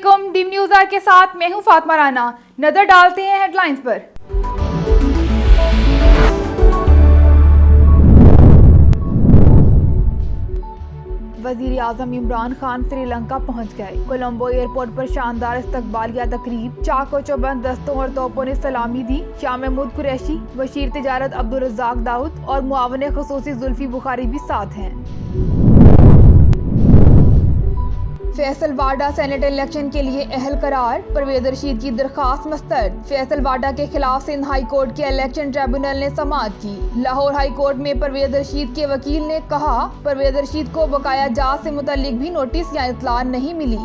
अस्सलामुअलैकुम। D news are के साथ मैं हूं फातिमा राना। नजर डालते हैं हेडलाइंस पर। वजीर आजम इमरान खान श्रीलंका पहुंच गए। कोलंबो एयरपोर्ट पर शानदार इस्तकबालिया तकरीब, चाको चौबंद दस्तों और तोपों ने सलामी दी। शाह महमूद कुरैशी, वजीर तिजारत अब्दुल रज़ाक दाऊद और मुआवन ख़ुसूसी जुल्फी बुखारी भी साथ हैं। फैसल वाडा सेनेट इलेक्शन के लिए अहल करार, परवेज रशीद की दरखास्त मस्तरद। फैसल वाडा के खिलाफ सिंध हाई कोर्ट के इलेक्शन ट्रिब्यूनल ने समाअत की। लाहौर हाई कोर्ट में परवेज रशीद के वकील ने कहा, परवेज रशीद को बकाया जात से मुतल्लिक भी नोटिस या इत्तला नहीं मिली।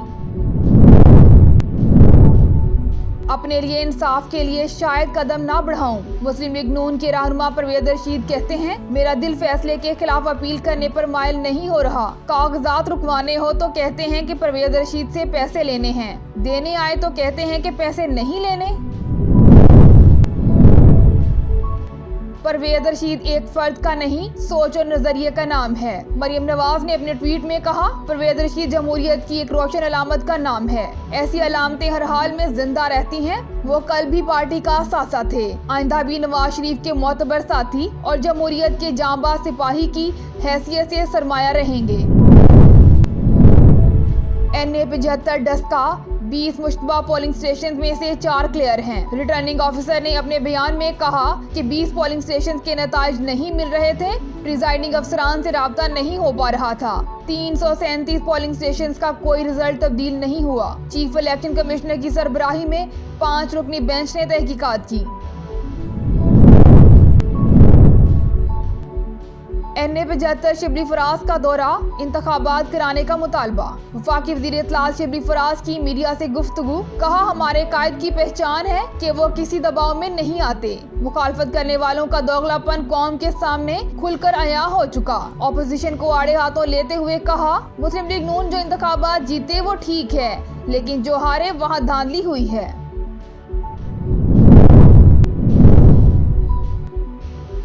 अपने लिए इंसाफ के लिए शायद कदम ना बढ़ाऊं, मुस्लिम लीग नून के रहनुमा परवेज रशीद कहते हैं, मेरा दिल फैसले के खिलाफ अपील करने पर माइल नहीं हो रहा। कागजात रुकवाने हो तो कहते हैं कि परवेज रशीद से पैसे लेने हैं, देने आए तो कहते हैं कि पैसे नहीं लेने। परवेज रशीद एक फर्द का नहीं, सोच और नजरिए का नाम है। मरियम नवाज ने अपने ट्वीट में कहा, परवेज रशीद जमहूरियत की एक रोशन अलामत का नाम है। ऐसी अलामतें हर हाल में जिंदा रहती हैं। वो कल भी पार्टी का सासा थे, आइंदा भी नवाज शरीफ के मोतबर साथी और जमहूरियत के जांबाज सिपाही की हैसियत से सरमाया रहेंगे। NA 75 Daska 20 Mushtaba polling station में से 4 क्लियर हैं। रिटर्निंग ऑफिसर ने अपने बयान में कहा कि 20 पोलिंग स्टेशन के नताइज नहीं मिल रहे थे, प्रिजाइडिंग अफसरान से राब्ता नहीं हो पा रहा था। 337 पोलिंग स्टेशन का कोई रिजल्ट तब्दील नहीं हुआ। चीफ इलेक्शन कमिश्नर की सरबराही में 5 रुकनी बेंच ने तहकीकात की। NA 75 शिबली फराज का दौरा, इंतखाबात कराने का मुतालबा। वफाकी वज़ीर इत्तलात शिबली फराज की मीडिया से गुफ्तगू, कहा, हमारे कायद की पहचान है कि वो किसी दबाव में नहीं आते। मुखालफत करने वालों का दोगलापन कौम के सामने खुलकर आया हो चुका। ऑपोजिशन को आड़े हाथों लेते हुए कहा, मुस्लिम लीग नून जो इंतखाबात जीते वो ठीक है, लेकिन जो हारे वहाँ धांधली हुई है।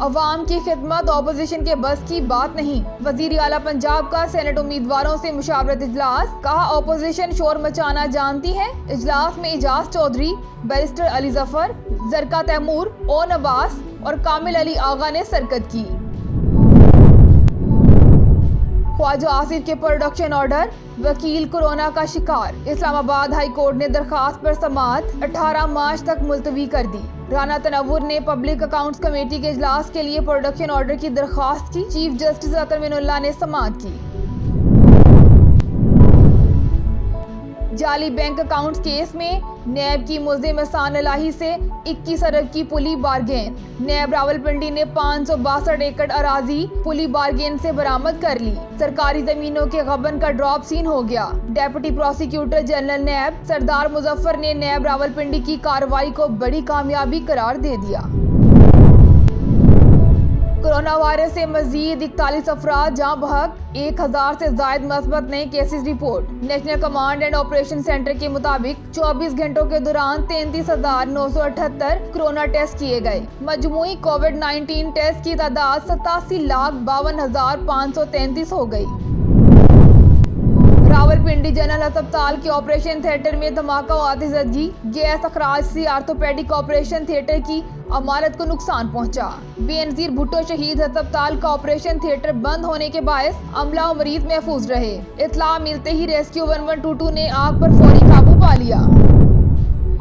अवाम की खिदमत ऑपोजिशन के बस की बात नहीं। वजीर आला पंजाब का सेनेट उम्मीदवारों से मुशावरत इजलास, कहा, ऑपोजिशन शोर मचाना जानती है। इजलास में इजाज चौधरी, बैरिस्टर अली जफर, जरका तैमूर, ओ नवास और कामिल अली आगा ने शिरकत की। ख्वाजा आसिफ के प्रोडक्शन ऑर्डर, वकील कोरोना का शिकार। इस्लामाबाद हाई कोर्ट ने दरखास्त पर समाअत 18 मार्च तक मुलतवी कर दी। राना तनव्वुर ने पब्लिक अकाउंट्स कमेटी के इजलास के लिए प्रोडक्शन ऑर्डर की दरखास्त की। चीफ जस्टिस अतर मिनुल्लाह ने समाअत की। जाली बैंक अकाउंट्स केस में नैब की मुल्जिम एहसान इलाही से 21 अरब की पुली बारगेन। नैब रावलपिंडी ने 562 एकड़ अराजी पुली बारगेन से बरामद कर ली। सरकारी जमीनों के गबन का ड्रॉप सीन हो गया। डेप्यूटी प्रोसिक्यूटर जनरल नैब सरदार मुजफ्फर ने नैब रावलपिंडी की कार्रवाई को बड़ी कामयाबी करार दे दिया। कोरोना वायरस से मजीद 41 अफराद जाँ बहक, 1000 से जायद मस्बत नए cases report. National command and operation centre के मुताबिक 24 घंटों के दौरान 33,978 कोरोना टेस्ट किए गए। मजमूई कोविड-19 टेस्ट की तादाद 87,52,533 हो गई। रावलपिंडी जनरल अस्पताल के ऑपरेशन थिएटर में धमाका और आतिशबाजी, गैस अखराज से आर्थोपेडिक ऑपरेशन थिएटर की अमारत को नुकसान पहुंचा। बेनजीर भुट्टो शहीद अस्पताल का ऑपरेशन थिएटर बंद होने के बायस अमला और मरीज महफूज रहे। इत्तला मिलते ही रेस्क्यू 1122 ने आग पर फौरी काबू पा लिया।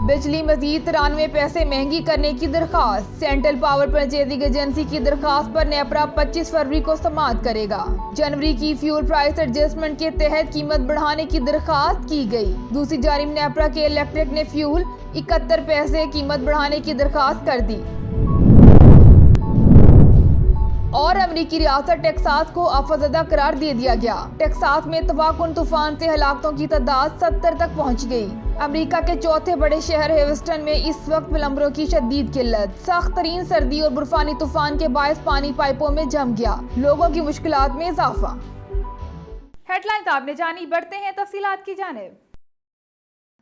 बिजली मजीद 93 पैसे महंगी करने की दरखास्त। सेंट्रल पावर परचेजिंग एजेंसी की दरखास्त पर नेपरा 25 फरवरी को समाअत करेगा। जनवरी की फ्यूल प्राइस एडजस्टमेंट के तहत कीमत बढ़ाने की दरखास्त की गई। दूसरी जानिब नेपरा के इलेक्ट्रिक ने फ्यूल 71 पैसे कीमत बढ़ाने की दरखास्त कर दी। और अमरीकी रियासत टेक्सास को अफसरदा करार दे दिया गया। टेक्सास में तबाहकुन तूफान से हलाकतों की तादाद 70 तक पहुंच गई। अमेरिका के चौथे बड़े शहर ह्यूस्टन में इस वक्त प्लम्बरों की शदीद किल्लत। सख्त तरीन सर्दी और बर्फानी तूफान के बायस पानी पाइपों में जम गया, लोगों की मुश्किलात में इजाफा। हेडलाइंस आपने जानी, बढ़ते हैं तफसीलात की जानिब।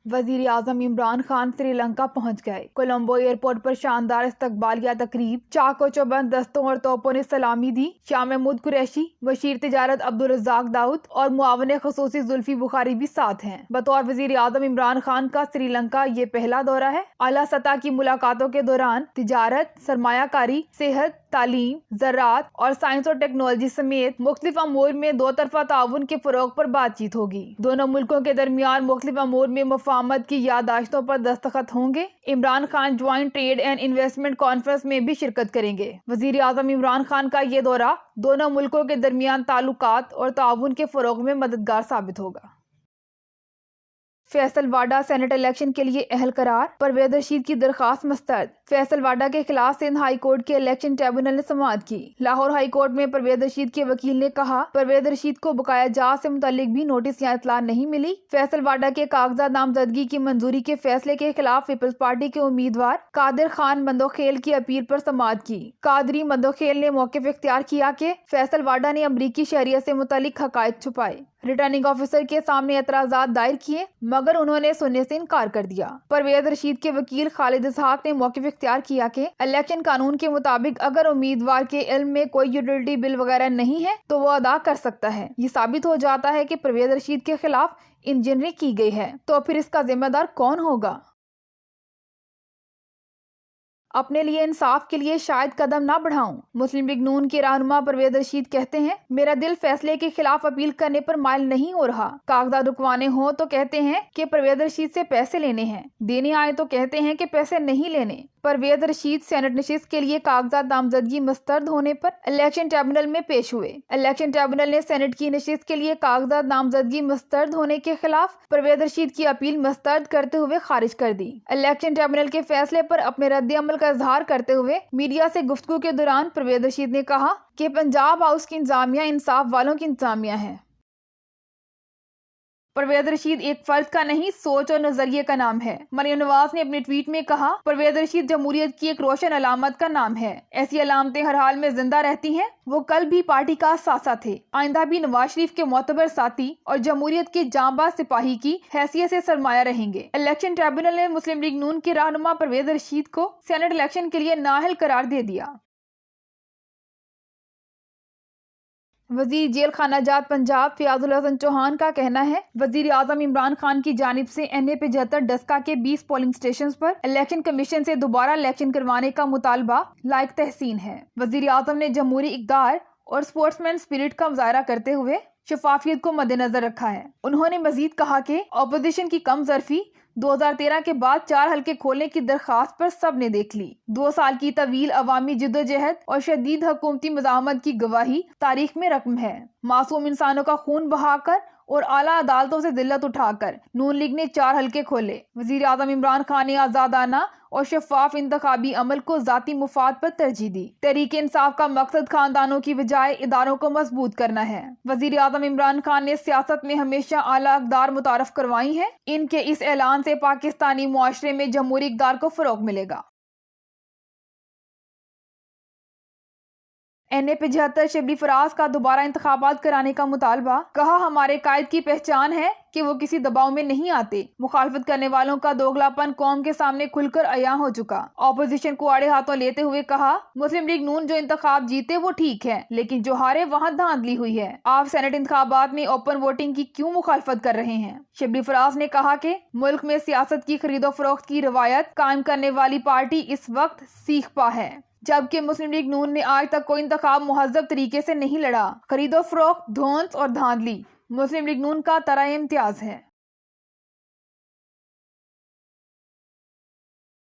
वजीर आजम इमरान खान श्रीलंका पहुंच गए। कोलंबो एयरपोर्ट पर शानदार इस्तकबालिया तकरीब, चाको चौबंद दस्तों और तोपों ने सलामी दी। शाह महमूद कुरैशी, वजीर तिजारत अब्दुल रज़ाक दाऊद और मुआवन ख़ुसूसी जुल्फी बुखारी भी साथ हैं। बतौर वजीर आजम इमरान खान का श्रीलंका ये पहला दौरा है। आला सतह की मुलाकातों के दौरान तिजारत, सरमायाकारी, सेहत, तालीम, ज़राअत और साइंस और टेक्नोलॉजी समेत मुख्तलिफ अमूर में दो तरफा ताउन के फरोग पर बातचीत होगी। दोनों मुल्कों के दरमियान मुख्तलिफ अमूर में मुफाहमत की याददाश्तों पर दस्तखत होंगे। Imran Khan joint trade and investment conference में भी शिरकत करेंगे। वजीर आजम इमरान खान का ये दौरा दोनों मुल्कों के दरमियान ताल्लुकात और ताउन के फरोग में मददगार साबित होगा। फैसल वाडा सेनेट इलेक्शन के लिए अहल करार, परवेज रशीद की दरखास्त मुस्तरद। फैसल वाडा के खिलाफ सिंध हाई कोर्ट के इलेक्शन ट्रिब्यूनल ने समाअत की। लाहौर हाई कोर्ट में परवेज रशीद के वकील ने कहा, परवेज रशीद को बकाया जात से मुतालिक भी नोटिस या इतला नहीं मिली। फैसल वाडा के कागजात नामजदगी की मंजूरी के फैसले के खिलाफ पीपल्स पार्टी के उम्मीदवार कादिर खान मंदोखेल की अपील पर समाअत की। कादरी मंदोखेल ने मौक़िफ़ इख्तियार किया कि फैसल वाडा ने अमरीकी शहरियत से मुतालिक हक़ाइक़ छुपाए, रिटर्निंग ऑफिसर के सामने एतराज़ात दायर किए, मगर उन्होंने सुनने से इनकार कर दिया। परवेज रशीद के वकील खालिद इसहाक ने मौक़िफ़ इख्तियार किया कि इलेक्शन कानून के मुताबिक अगर उम्मीदवार के इल्म में कोई यूटिलिटी बिल वगैरह नहीं है तो वो अदा कर सकता है। ये साबित हो जाता है कि परवेज रशीद के खिलाफ इंजीनियरिंग की गई है, तो फिर इसका जिम्मेदार कौन होगा? अपने लिए इंसाफ के लिए शायद कदम ना बढ़ाऊं। मुस्लिम लीग नून के रहनुमा परवेज रशीद कहते हैं, मेरा दिल फैसले के खिलाफ अपील करने पर माइल नहीं हो रहा। कागजात रुकवाने हो तो कहते हैं कि परवेज रशीद से पैसे लेने हैं, देने आए तो कहते हैं कि पैसे नहीं लेने। परवेज रशीद सेनेट नशिस्त के लिए कागजात नामजदगी मुस्तरद होने पर इलेक्शन ट्रिब्यूनल में पेश हुए। इलेक्शन ट्रिब्यूनल ने सेनेट की नशिस्त के लिए कागजात नामजदगी मुस्तरद होने के खिलाफ परवेज रशीद की अपील मुस्तरद करते हुए खारिज कर दी। इलेक्शन ट्रिब्यूनल के फैसले पर अपने रद्द अमल का इजहार करते हुए मीडिया से गुफ्तगू के दौरान परवेज रशीद ने कहा कि पंजाब हाउस की इंतजामिया इंसाफ वालों की इंतजामिया है। परवेज रशीद एक फर्द का नहीं, सोच और नजरिए का नाम है। मरियम नवाज ने अपने ट्वीट में कहा, परवेज रशीद जमहूरियत की एक रोशन अलामत का नाम है। ऐसी अलामतें हर हाल में जिंदा रहती हैं। वो कल भी पार्टी का सासा थे, आइंदा भी नवाज शरीफ के मोतबर साथी और जमहूरियत के जांबाज सिपाही की हैसियत से सरमाया रहेंगे। इलेक्शन ट्रिब्यूनल ने मुस्लिम लीग नून के रहनुमा परवेज रशीद को सेनेट इलेक्शन के लिए नाअहल करार दे दिया। वजीर जेल खाना जात पंजाब फयाजुल हसन चौहान का कहना है, वजीर आजम इमरान खान की जानिब से NA-75 डस्का के 20 पोलिंग स्टेशन पर इलेक्शन कमीशन से दोबारा इलेक्शन करवाने का मुतालबा लायक तहसीन है। वजीर आजम ने जमहूरी इक़दार और स्पोर्ट्समैन स्पिरिट का मुजाहरा करते हुए शफाफियत को मद्देनजर रखा है। उन्होंने मजीद कहा कि अपोजिशन की कम ज़रफ़ी 2013 के बाद 4 हल्के खोलने की दरखास्त पर सब ने देख ली। 2 साल की तवील अवामी जिद्दोजहद और शदीद हुकूमती मुज़ाहमत की गवाही तारीख में रकम है। मासूम इंसानों का खून बहाकर और आला अदालतों से जिल्लत उठाकर नून लीग ने 4 हल्के खोले। वजीर आजम इमरान खान ने आज़ादाना और शफाफ इंतखाबी अमल को जाती मुफाद पर तरजीह दी। तहरीक इंसाफ का मकसद खानदानों की बजाय इदारों को मजबूत करना है। वजीर आजम इमरान खान ने सियासत में हमेशा आला इक़दार मुतारफ करवाई हैं। इनके इस ऐलान से पाकिस्तानी मुआशरे में जमहूरी इक़दार को फ़रोग़ मिलेगा। NA-75 शबली फराज का दोबारा इंतखाबात कराने का मुतालबा। कहा, हमारे कायद की पहचान है कि वो किसी दबाव में नहीं आते। मुखालफत करने वालों का दोगलापन कौम के सामने खुलकर अया हो चुका। ऑपोजिशन को आड़े हाथों लेते हुए कहा, मुस्लिम लीग नून जो इंतखाब जीते वो ठीक है, लेकिन जो हारे वहाँ धांधली हुई है। आप सेनेट इंतखाबात में ओपन वोटिंग की क्यों मुखालफत कर रहे हैं? शबली फराज ने कहा कि मुल्क में सियासत की खरीदो फरोख्त की रवायत कायम करने वाली पार्टी इस वक्त सीख पा है, जबकि मुस्लिम लीग नून ने आज तक कोई इंतखाब मुहज़्ज़ब तरीके से नहीं लड़ा। खरीदो फरोख्त, धौंस और धांधली मुस्लिम लीग नून का तरह इम्तियाज है।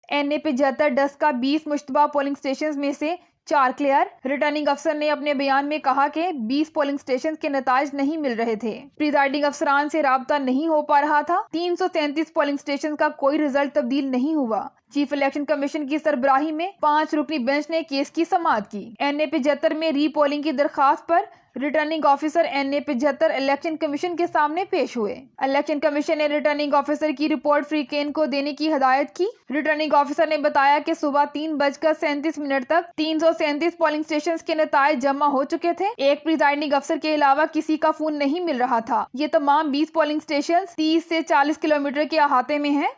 NA-75 Daska 20 Mushtaba polling station में से 4 क्लियर। रिटर्निंग अफसर ने अपने बयान में कहा कि 20 पोलिंग स्टेशन के नताज नहीं मिल रहे थे। प्रिजाइडिंग अफसरान से राब्ता नहीं हो पा रहा था। 333 पोलिंग स्टेशन का कोई रिजल्ट तब्दील नहीं हुआ, चीफ इलेक्शन कमीशन की सरबराही में 5 रुकनी बेंच ने केस की समाअत की। NA 75 में रीपोलिंग की दरखास्त पर returning officer NA 75 election commission के सामने पेश हुए। इलेक्शन कमीशन ने रिटर्निंग ऑफिसर की रिपोर्ट फ्रीकेन को देने की हिदायत की। रिटर्निंग ऑफिसर ने बताया कि सुबह 3:37 तक 337 पोलिंग स्टेशन के नतायज जमा हो चुके थे। एक प्रिजाइडिंग अफसर के अलावा किसी का फोन नहीं मिल रहा था। ये तमाम 20 पोलिंग स्टेशन 30 से 40 किलोमीटर के अहाते में हैं।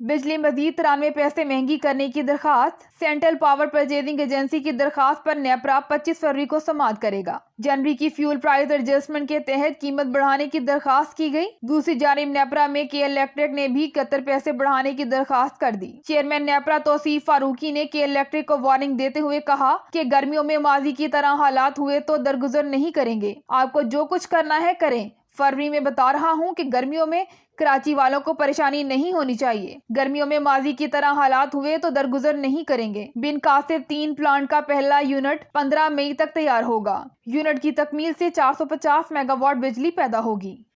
बिजली मजीद 93 पैसे महंगी करने की दरखास्त। सेंट्रल पावर परचेजिंग एजेंसी की दरखास्त पर नेपरा 25 फरवरी को समाअत करेगा। जनवरी की फ्यूल प्राइस एडजस्टमेंट के तहत कीमत बढ़ाने की दरखास्त की गई। दूसरी जानिब नेपरा में के इलेक्ट्रिक ने भी 71 पैसे बढ़ाने की दरखास्त कर दी। चेयरमैन नेपरा तौसीफ फारूकी ने के इलेक्ट्रिक को वार्निंग देते हुए कहा कि गर्मियों में माजी की तरह हालात हुए तो दरगुजर नहीं करेंगे। आपको जो कुछ करना है करें। फरवरी में बता रहा हूं कि गर्मियों में कराची वालों को परेशानी नहीं होनी चाहिए। गर्मियों में माजी की तरह हालात हुए तो दरगुजर नहीं करेंगे। बिन कासिर 3 प्लांट का पहला यूनिट 15 मई तक तैयार होगा। यूनिट की तकमील से 450 मेगावाट बिजली पैदा होगी।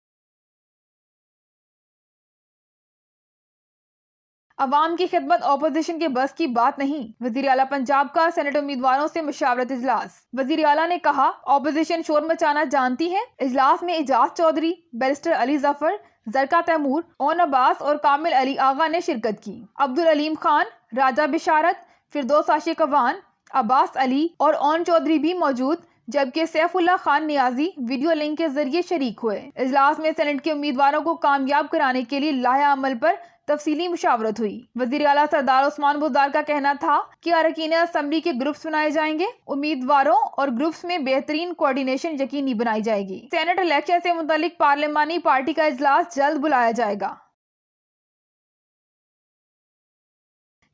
अवाम की खिदमत ऑपोजिशन के बस की बात नहीं। वजीर आला पंजाब का सेनेट उम्मीदवारों से मुशावरत इजलास। वजीर आला ने कहा ऑपोजिशन शोर मचाना जानती है। इजलास में एजाज चौधरी, बैरिस्टर अली जफर, जरका तैमूर, ओन अब्बास और कामिल अली आगा ने शिरकत की। अब्दुल अलीम खान, राजा बिशारत, फिरदौस आशिक अवान, अब्बास अली और ओन चौधरी भी मौजूद, जबकि सैफुल्लाह खान नियाजी वीडियो लिंक के जरिए शरीक हुए। इजलास में सेनेट के उम्मीदवारों को कामयाब कराने के लिए लाया अमल पर तफसीली मुशावरत हुई। वजीर आला सरदार उस्मान बुज़दार का कहना था कि अरकान असेंबली के ग्रुप्स बनाए जाएंगे। उम्मीदवारों और ग्रुप्स में बेहतरीन कोऑर्डिनेशन यकीनी बनाई जाएगी। सेनेट इलेक्शन से मुतालिक पार्लिमानी पार्टी का इजलास जल्द बुलाया जाएगा।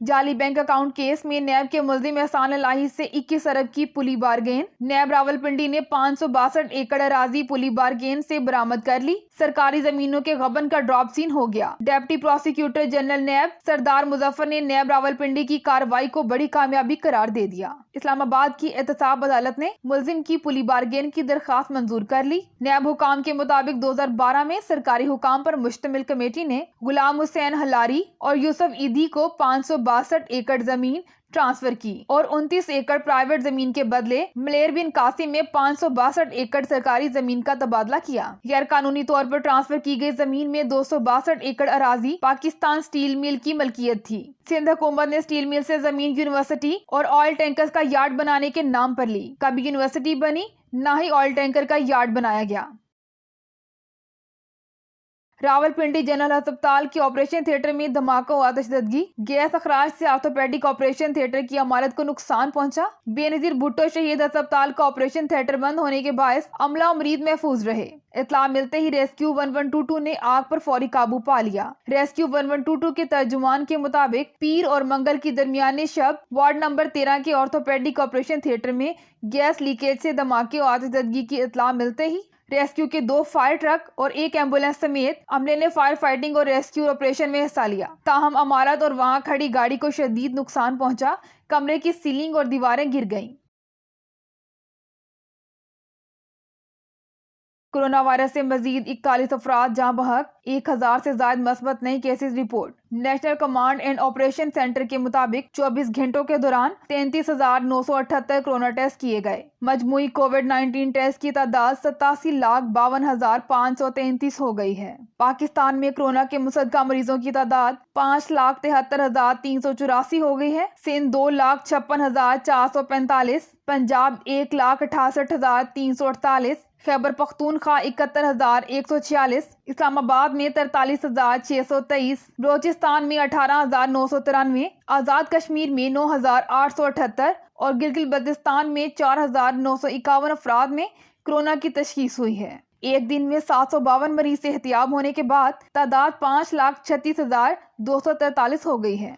जाली बैंक अकाउंट केस में नैब के मुल्जिम एहसान इलाही से 21 अरब की पुली बारगेन। नैब रावलपिंडी ने 562 एकड़ अराजी पुली बारगेन से बरामद कर ली। सरकारी जमीनों के गबन का ड्रॉप सीन हो गया। डिप्टी प्रोसिक्यूटर जनरल नैब सरदार मुजफ्फर ने नैब रावलपिंडी की कार्रवाई को बड़ी कामयाबी करार दे दिया। इस्लामाबाद की एहतसाब अदालत ने मुल्जिम की पुली बारगेन की दरखास्त मंजूर कर ली। नैब हुकाम के मुताबिक 2012 में सरकारी हुकाम पर मुश्तमिल कमेटी ने गुलाम हुसैन हलारी और यूसुफ ईदी को 562 एकड़ जमीन ट्रांसफर की और 29 एकड़ प्राइवेट जमीन के बदले मलेर बिन कासिम में 562 एकड़ सरकारी जमीन का तबादला किया। गैर कानूनी तौर पर ट्रांसफर की गई जमीन में 262 एकड़ अराजी पाकिस्तान स्टील मिल की मलकियत थी। सिंध हुकूमत ने स्टील मिल से जमीन यूनिवर्सिटी और ऑयल टैंकर्स का यार्ड बनाने के नाम पर ली। कभी यूनिवर्सिटी बनी, न ही ऑयल टैंकर का यार्ड बनाया गया। रावलपिंडी जनरल अस्पताल के ऑपरेशन थिएटर में धमाका और आतिशबाजी। गैस अखराज से ऑर्थोपेडिक ऑपरेशन थिएटर की इमारत को नुकसान पहुंचा। बेनजीर भुट्टो शहीद अस्पताल का ऑपरेशन थिएटर बंद होने के बायस अमला और मरीज महफूज रहे। इत्तला मिलते ही रेस्क्यू 1122 ने आग पर फौरी काबू पा लिया। रेस्क्यू 1122 के तर्जुमान के मुताबिक पीर और मंगल की दरमियानी शब वार्ड नंबर 13 के ऑर्थोपेडिक ऑपरेशन थिएटर में गैस लीकेज से धमाके और आतिशबाजी की इत्तला मिलते ही रेस्क्यू के 2 फायर ट्रक और 1 एम्बुलेंस समेत अमले ने फायर फाइटिंग और रेस्क्यू ऑपरेशन में हिस्सा लिया। ताहम इमारत और वहां खड़ी गाड़ी को शदीद नुकसान पहुंचा। कमरे की सीलिंग और दीवारें गिर गईं। कोरोना वायरस से मजीद 41 अफराद जहां बहक। 1000 से ज्यादा मस्बत नए cases report. National command and operation centre के मुताबिक 24 घंटों के दौरान 33,978 कोरोना टेस्ट किए गए। मजमूई कोविड-19 टेस्ट की तादाद 87,52,533 हो गई है। पाकिस्तान में कोरोना के मुसद्दका मरीजों की तादाद 5,73,384 हो गई है। सिंध 2,56,445, पंजाब 1,68,348, खैबर पख्तूनख्वा 71,146, इस्लामाबाद में 43,623, बलोचिस्तान में 18,993, आज़ाद कश्मीर में 9,878 और गिलगित बल्तिस्तान में 4,951 अफराद में कोरोना की तशखीस हुई है। एक दिन में 752 मरीज सेहतियाब होने के बाद तादाद 5,36,243 हो गई है।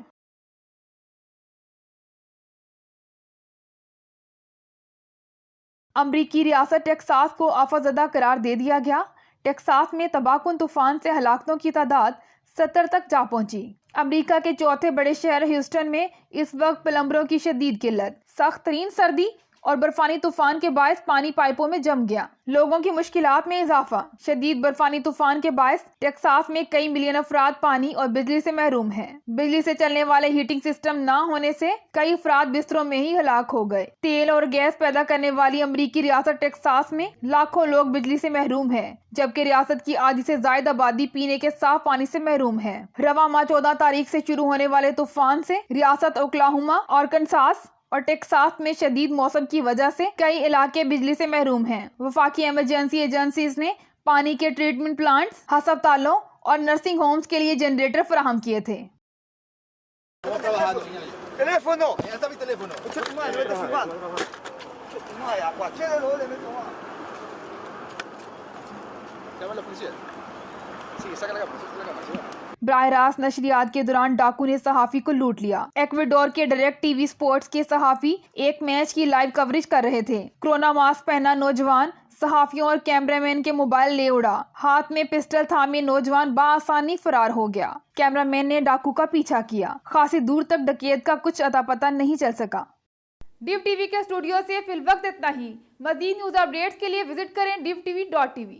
अमरीकी रियासत टेक्सास को आफतज़दा करार दे दिया गया। टेक्सास में तबाहकुन तूफान से हलाकतों की तादाद 70 तक जा पहुंची। अमेरिका के चौथे बड़े शहर ह्यूस्टन में इस वक्त प्लम्बरों की शदीद किल्लत। सख्त तरीन सर्दी और बर्फानी तूफान के बायस पानी पाइपों में जम गया। लोगों की मुश्किलात में इजाफा। शदीद बर्फानी तूफान के बायस टेक्सास में कई मिलियन अफराद पानी और बिजली से महरूम हैं। बिजली से चलने वाले हीटिंग सिस्टम न होने से कई अफराद बिस्तरों में ही हलाक हो गए। तेल और गैस पैदा करने वाली अमरीकी रियासत टेक्सास में लाखों लोग बिजली से महरूम हैं, जबकि रियासत की आधी से ज्यादा आबादी पीने के साफ पानी से महरूम है। रवा माह 14 तारीख से शुरू होने वाले तूफान से रियासत ओक्लाहोमा, आर्कनसास और टेक्सास में शदीद मौसम की वजह से कई इलाके बिजली से महरूम हैं। वफाकी इमरजेंसी एजेंसीज ने पानी के ट्रीटमेंट प्लांट्स, अस्पतालों और नर्सिंग होम्स के लिए जनरेटर फराहम किए थे। Teléfono. Ya está mi teléfono. Vete a filmar. Llama a la policía. Sí, saca la cámara. बराह रास्त नशरियात के दौरान डाकू ने सहाफी को लूट लिया। एक्वेडोर के डायरेक्ट टीवी स्पोर्ट्स के सहाफी एक मैच की लाइव कवरेज कर रहे थे। कोरोना मास्क पहना नौजवान सहाफियों और कैमरामैन के मोबाइल ले उड़ा। हाथ में पिस्टल थामे नौजवान बाआसानी फरार हो गया। कैमरामैन ने डाकू का पीछा किया। खासी दूर तक डकैत का कुछ अता पता नहीं चल सका। डिव टीवी के स्टूडियो से फिलवक्त इतना ही। मज़ीद न्यूज अपडेट्स के लिए विजिट करें divtv.tv।